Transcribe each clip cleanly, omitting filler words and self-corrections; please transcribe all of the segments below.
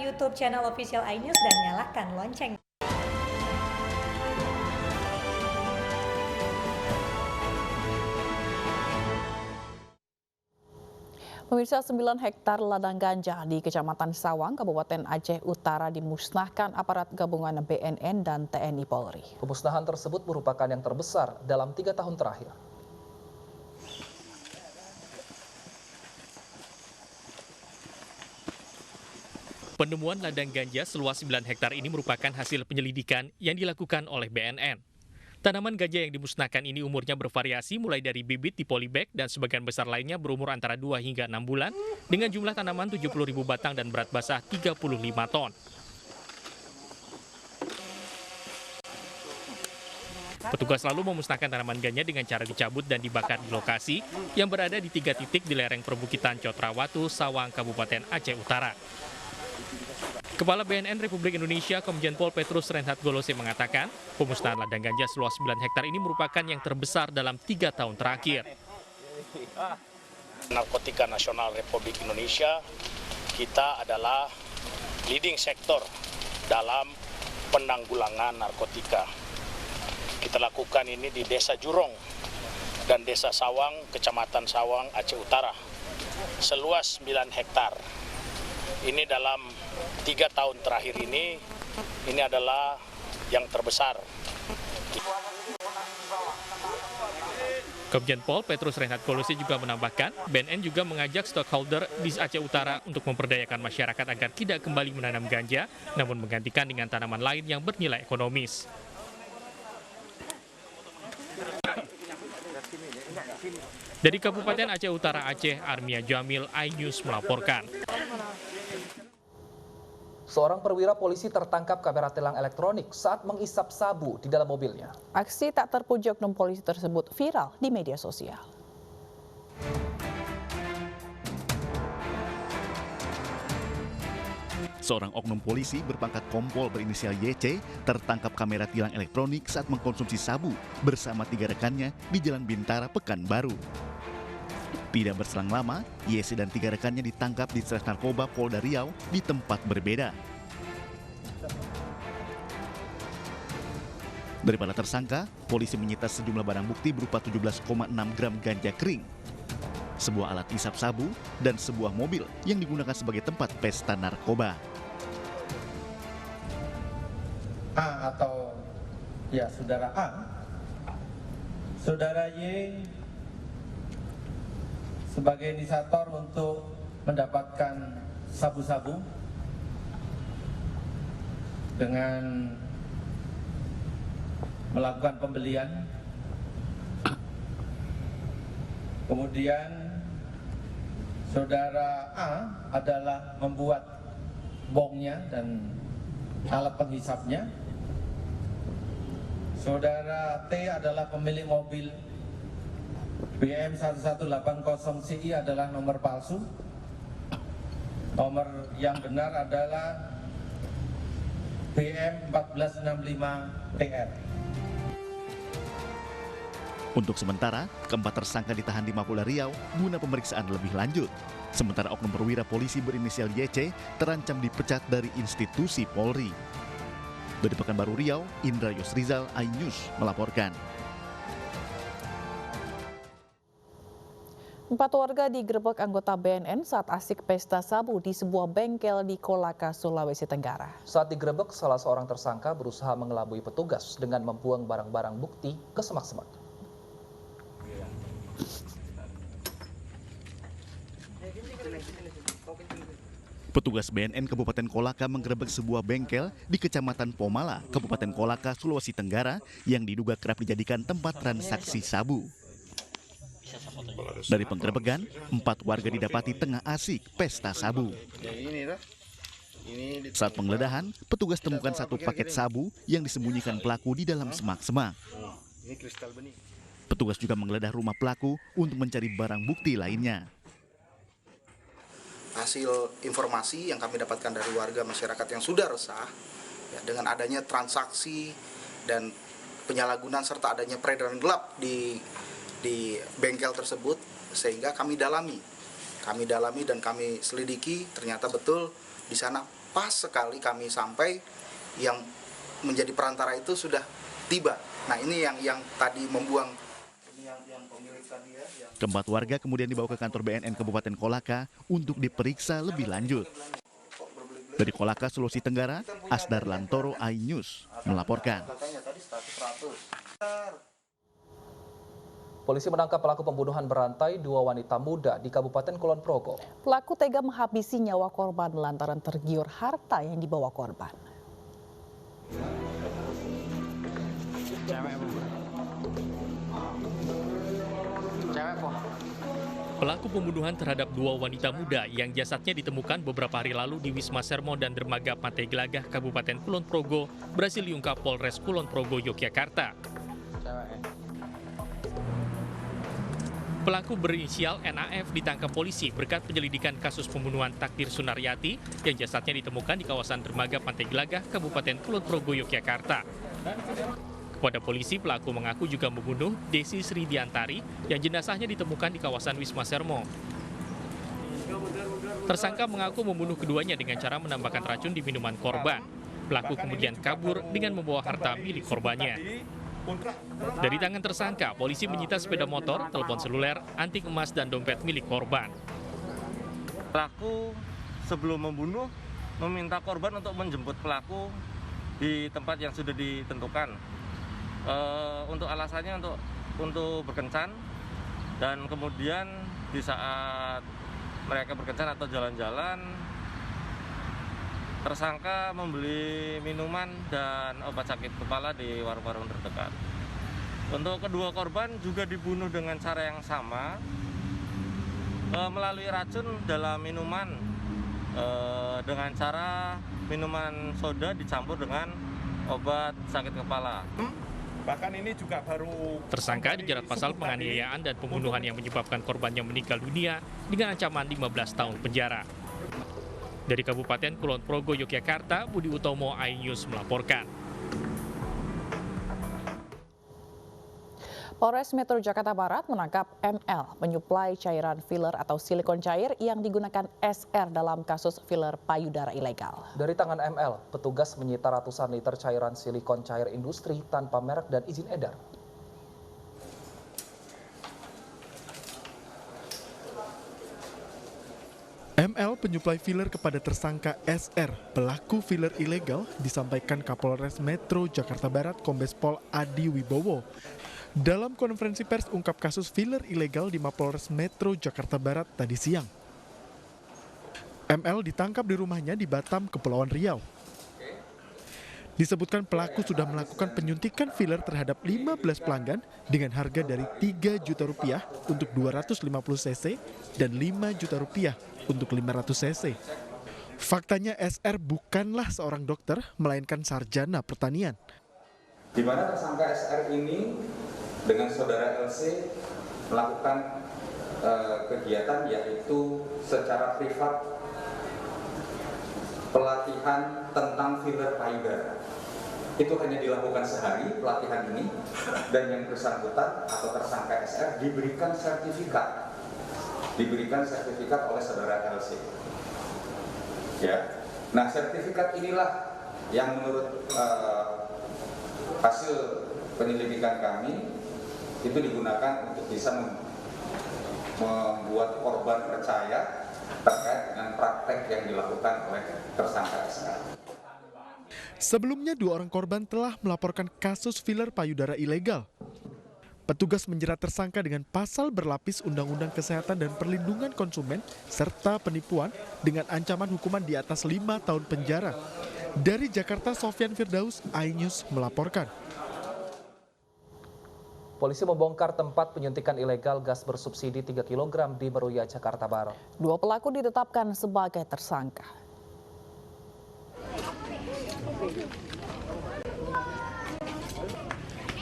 YouTube channel official iNews dan nyalakan lonceng. Pemirsa, 9 hektar ladang ganja di Kecamatan Sawang, Kabupaten Aceh Utara dimusnahkan aparat gabungan BNN dan TNI Polri. Pemusnahan tersebut merupakan yang terbesar dalam 3 tahun terakhir. Penemuan ladang ganja seluas 9 hektar ini merupakan hasil penyelidikan yang dilakukan oleh BNN. Tanaman ganja yang dimusnahkan ini umurnya bervariasi mulai dari bibit di polybag dan sebagian besar lainnya berumur antara 2 hingga 6 bulan dengan jumlah tanaman 70.000 batang dan berat basah 35 ton. Petugas lalu memusnahkan tanaman ganja dengan cara dicabut dan dibakar di lokasi yang berada di 3 titik di lereng perbukitan Cotrawatu, Sawang, Kabupaten Aceh Utara. Kepala BNN Republik Indonesia Komjen Pol Petrus Reinhard Golose mengatakan, pemusnahan ladang ganja seluas 9 hektar ini merupakan yang terbesar dalam 3 tahun terakhir. Narkotika Nasional Republik Indonesia, kita adalah leading sektor dalam penanggulangan narkotika. Kita lakukan ini di Desa Jurong dan Desa Sawang, Kecamatan Sawang, Aceh Utara, seluas 9 hektar. Ini dalam 3 tahun terakhir ini adalah yang terbesar. Komjen Pol Petrus Reinhard Golose juga menambahkan, BNN juga mengajak stakeholder di Aceh Utara untuk memperdayakan masyarakat agar tidak kembali menanam ganja, namun menggantikan dengan tanaman lain yang bernilai ekonomis. Dari Kabupaten Aceh Utara Aceh, Armia Jamil, iNews melaporkan. Seorang perwira polisi tertangkap kamera tilang elektronik saat mengisap sabu di dalam mobilnya. Aksi tak terpuji oknum polisi tersebut viral di media sosial. Seorang oknum polisi berpangkat kompol berinisial YC tertangkap kamera tilang elektronik saat mengkonsumsi sabu bersama 3 rekannya di Jalan Bintara, Pekanbaru. Tidak berselang lama, YC dan 3 rekannya ditangkap di Stres Narkoba Polda Riau di tempat berbeda. Dari para tersangka, polisi menyita sejumlah barang bukti berupa 17,6 gram ganja kering, sebuah alat isap sabu, dan sebuah mobil yang digunakan sebagai tempat pesta narkoba. A atau ya saudara A, saudara Y sebagai inisiator untuk mendapatkan sabu-sabu dengan melakukan pembelian. Kemudian saudara A adalah membuat bongnya dan alat penghisapnya. Saudara T adalah pemilik mobil BM 1180 CI adalah nomor palsu. Nomor yang benar adalah BM 1465 TR. Untuk sementara, keempat tersangka ditahan di Mapolda Riau guna pemeriksaan lebih lanjut. Sementara oknum perwira polisi berinisial YC terancam dipecat dari institusi Polri. Dari Pekanbaru Riau, Indra Yosrizal, iNews melaporkan. 4 warga digerebek anggota BNN saat asik pesta sabu di sebuah bengkel di Kolaka, Sulawesi Tenggara. Saat digerebek, salah seorang tersangka berusaha mengelabui petugas dengan membuang barang-barang bukti ke semak-semak. Petugas BNN Kabupaten Kolaka menggerebek sebuah bengkel di Kecamatan Pomala, Kabupaten Kolaka, Sulawesi Tenggara yang diduga kerap dijadikan tempat transaksi sabu. Dari penggerebekan, 4 warga didapati tengah asik pesta sabu. Saat penggeledahan, petugas temukan 1 paket sabu yang disembunyikan pelaku di dalam semak-semak. Petugas juga menggeledah rumah pelaku untuk mencari barang bukti lainnya. Hasil informasi yang kami dapatkan dari warga masyarakat yang sudah resah ya, dengan adanya transaksi dan penyalahgunaan serta adanya peredaran gelap di bengkel tersebut, sehingga kami dalami dan kami selidiki, ternyata betul di sana pas sekali kami sampai, yang menjadi perantara itu sudah tiba. Nah ini yang tadi membuang. Ini yang pemilik tadi ya. Keempat warga kemudian dibawa ke kantor BNN Kabupaten Kolaka untuk diperiksa lebih lanjut. Dari Kolaka, Sulawesi Tenggara, Asdar Lantoro, iNews melaporkan. Polisi menangkap pelaku pembunuhan berantai 2 wanita muda di Kabupaten Kulon Progo. Pelaku tega menghabisi nyawa korban lantaran tergiur harta yang dibawa korban. Pelaku pembunuhan terhadap 2 wanita muda yang jasadnya ditemukan beberapa hari lalu di Wisma Sermo dan Dermaga Pantai Gelagah, Kabupaten Kulon Progo, berhasil diungkap Polres Kulon Progo, Yogyakarta. Pelaku berinisial NAF ditangkap polisi berkat penyelidikan kasus pembunuhan Takdir Sunaryati yang jasadnya ditemukan di kawasan Dermaga Pantai Gelagah, Kabupaten Kulon Progo, Yogyakarta. Kepada polisi, pelaku mengaku juga membunuh Desi Sri Diantari yang jenazahnya ditemukan di kawasan Wisma Sermo. Tersangka mengaku membunuh keduanya dengan cara menambahkan racun di minuman korban. Pelaku kemudian kabur dengan membawa harta milik korbannya. Dari tangan tersangka, polisi menyita sepeda motor, telepon seluler, anting emas, dan dompet milik korban. Pelaku sebelum membunuh meminta korban untuk menjemput pelaku di tempat yang sudah ditentukan. Untuk alasannya untuk berkencan, dan kemudian di saat mereka berkencan atau jalan-jalan, tersangka membeli minuman dan obat sakit kepala di warung-warung terdekat. Untuk kedua korban juga dibunuh dengan cara yang sama, melalui racun dalam minuman, dengan cara minuman soda dicampur dengan obat sakit kepala. Bahkan ini juga baru Tersangka dijerat pasal penganiayaan dan pembunuhan yang menyebabkan korbannya meninggal dunia dengan ancaman 15 tahun penjara. Dari Kabupaten Kulon Progo, Yogyakarta, Budi Utomo, iNews melaporkan. Polres Metro Jakarta Barat menangkap ML, penyuplai cairan filler atau silikon cair yang digunakan SR dalam kasus filler payudara ilegal. Dari tangan ML, petugas menyita ratusan liter cairan silikon cair industri tanpa merek dan izin edar. ML penyuplai filler kepada tersangka SR, pelaku filler ilegal, disampaikan Kapolres Metro Jakarta Barat Kombes Pol Adi Wibowo. Dalam konferensi pers ungkap kasus filler ilegal di Mapolres Metro Jakarta Barat tadi siang. ML ditangkap di rumahnya di Batam, Kepulauan Riau. Disebutkan pelaku sudah melakukan penyuntikan filler terhadap 15 pelanggan dengan harga dari Rp3 juta untuk 250 cc dan Rp5 juta untuk 500 cc. Faktanya SR bukanlah seorang dokter, melainkan sarjana pertanian. Di mana tersangka SR ini dengan saudara LC melakukan kegiatan yaitu secara privat pelatihan tentang filler payudara. Itu hanya dilakukan sehari pelatihan ini, dan yang bersangkutan atau tersangka SR diberikan sertifikat oleh saudara LC. Ya, nah sertifikat inilah yang menurut hasil penyelidikan kami itu digunakan untuk bisa membuat korban percaya terkait dengan praktek yang dilakukan oleh tersangka SR. Sebelumnya 2 orang korban telah melaporkan kasus filler payudara ilegal. Petugas menjerat tersangka dengan pasal berlapis Undang-Undang Kesehatan dan Perlindungan Konsumen serta penipuan dengan ancaman hukuman di atas 5 tahun penjara. Dari Jakarta, Sofyan Firdaus, iNews melaporkan. Polisi membongkar tempat penyuntikan ilegal gas bersubsidi 3 kg di Meruya, Jakarta Barat. 2 pelaku ditetapkan sebagai tersangka.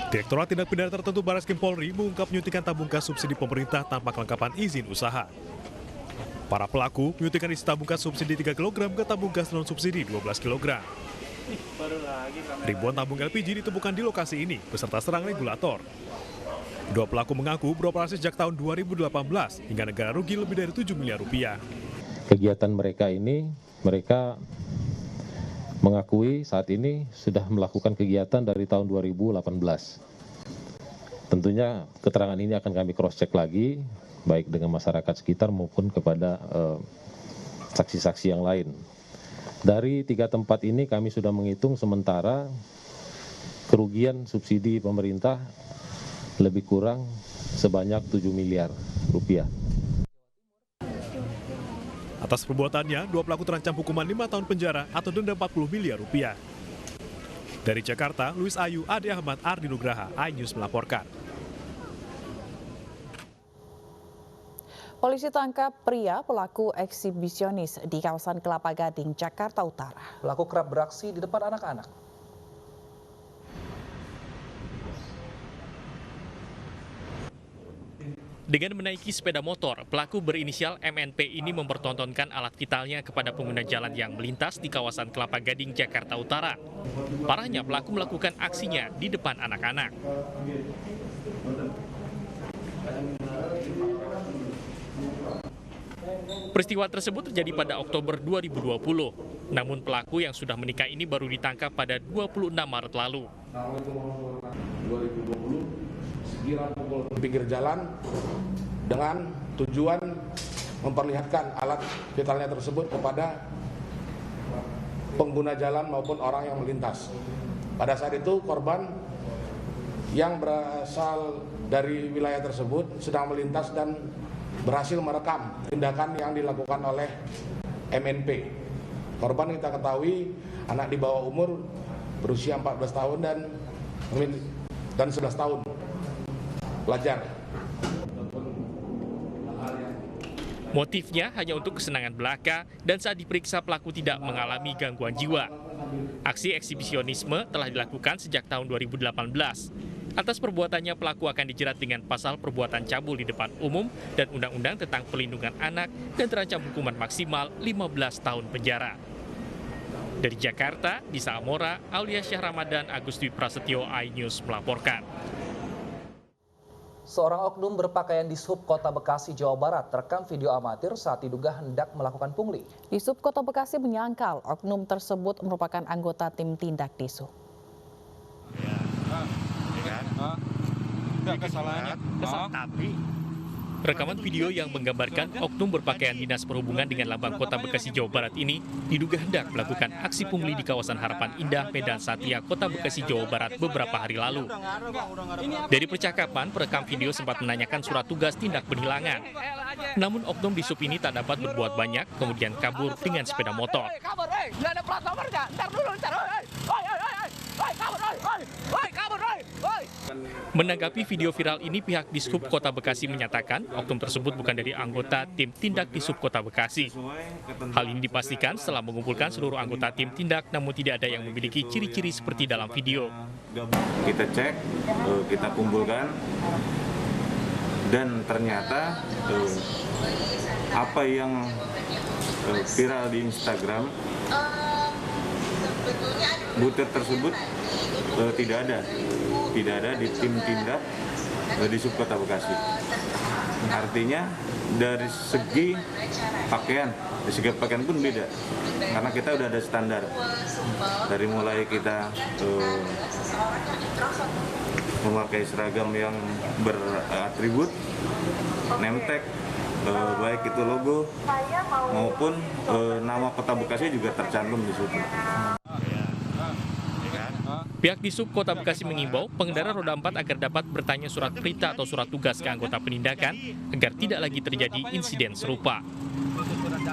Direktorat Tindak Pidana Tertentu Barreskrim Polri mengungkap penyuntikan tabung gas subsidi pemerintah tanpa kelengkapan izin usaha. Para pelaku menyuntikkan isi tabung gas subsidi 3 kg ke tabung gas non-subsidi 12 kg. Ribuan tabung LPG ditemukan di lokasi ini beserta serang regulator. 2 pelaku mengaku beroperasi sejak tahun 2018 hingga negara rugi lebih dari 7 miliar rupiah. Kegiatan mereka ini, mereka mengakui saat ini sudah melakukan kegiatan dari tahun 2018. Tentunya keterangan ini akan kami cross-check lagi, baik dengan masyarakat sekitar maupun kepada saksi-saksi yang lain. Dari 3 tempat ini kami sudah menghitung sementara kerugian subsidi pemerintah lebih kurang sebanyak 7 miliar rupiah. Atas perbuatannya, 2 pelaku terancam hukuman 5 tahun penjara atau denda 40 miliar rupiah. Dari Jakarta, Luis Ayu, Ade Ahmad, Ardi Nugraha, iNews melaporkan. Polisi tangkap pria pelaku eksibisionis di kawasan Kelapa Gading, Jakarta Utara. Pelaku kerap beraksi di depan anak-anak. Dengan menaiki sepeda motor, pelaku berinisial MNP ini mempertontonkan alat vitalnya kepada pengguna jalan yang melintas di kawasan Kelapa Gading, Jakarta Utara. Parahnya, pelaku melakukan aksinya di depan anak-anak. Peristiwa tersebut terjadi pada Oktober 2020. Namun pelaku yang sudah menikah ini baru ditangkap pada 26 Maret lalu. 2020 sekira pukul pinggir jalan dengan tujuan memperlihatkan alat vitalnya tersebut kepada pengguna jalan maupun orang yang melintas. Pada saat itu korban yang berasal dari wilayah tersebut sedang melintas dan berhasil merekam tindakan yang dilakukan oleh MNP. Korban kita ketahui anak di bawah umur berusia 14 tahun dan 11 tahun. Pelajar. Motifnya hanya untuk kesenangan belaka dan saat diperiksa pelaku tidak mengalami gangguan jiwa. Aksi eksibisionisme telah dilakukan sejak tahun 2018. Atas perbuatannya pelaku akan dijerat dengan pasal perbuatan cabul di depan umum dan Undang-Undang tentang Pelindungan Anak dan terancam hukuman maksimal 15 tahun penjara. Dari Jakarta, Disa Amora, Aulia Syah Ramadan, Agus Dwi Prasetyo, iNews melaporkan. Seorang oknum berpakaian di Sub Kota Bekasi, Jawa Barat terekam video amatir saat diduga hendak melakukan pungli. Di Sub Kota Bekasi menyangkal oknum tersebut merupakan anggota tim tindak Disub. Rekaman video yang menggambarkan oknum berpakaian dinas perhubungan dengan lambang Kota Bekasi, Jawa Barat ini diduga hendak melakukan aksi pungli di kawasan Harapan Indah, Medan Satya, Kota Bekasi, Jawa Barat beberapa hari lalu. Dari percakapan, perekam video sempat menanyakan surat tugas tindak penilangan. Namun oknum di Sub ini tak dapat berbuat banyak, kemudian kabur dengan sepeda motor. Menanggapi video viral ini, pihak Dishub Kota Bekasi menyatakan oknum tersebut bukan dari anggota tim tindak Dishub Kota Bekasi. Hal ini dipastikan setelah mengumpulkan seluruh anggota tim tindak, namun tidak ada yang memiliki ciri-ciri seperti dalam video. Kita cek, kita kumpulkan, dan ternyata apa yang viral di Instagram, butir tersebut tidak ada di tim tindak di Sub Kota Bekasi. Artinya dari segi pakaian pun beda, karena kita udah ada standar. Dari mulai kita memakai seragam yang beratribut, name tag, baik itu logo maupun nama Kota Bekasi juga tercantum di situ. Pihak Dishub Kota Bekasi mengimbau pengendara roda 4 agar dapat bertanya surat perintah atau surat tugas ke anggota penindakan agar tidak lagi terjadi insiden serupa. Surat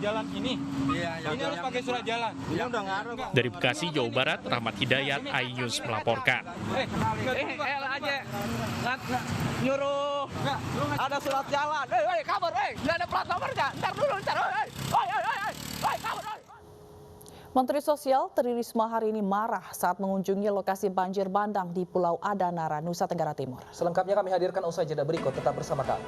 jalan ini. Iya, ini harus pakai surat jalan. Ini udah ngaruh. Dari Bekasi, Jawa Barat, Rahmat Hidayat, iNews melaporkan. aja. Nyuruh. Ada surat jalan. Kabur, nggak ada plat nomornya. Ntar dulu, kabur. Menteri Sosial Tri Risma hari ini marah saat mengunjungi lokasi banjir bandang di Pulau Adanara, Nusa Tenggara Timur. Selengkapnya kami hadirkan usai jeda berikut, tetap bersama kami.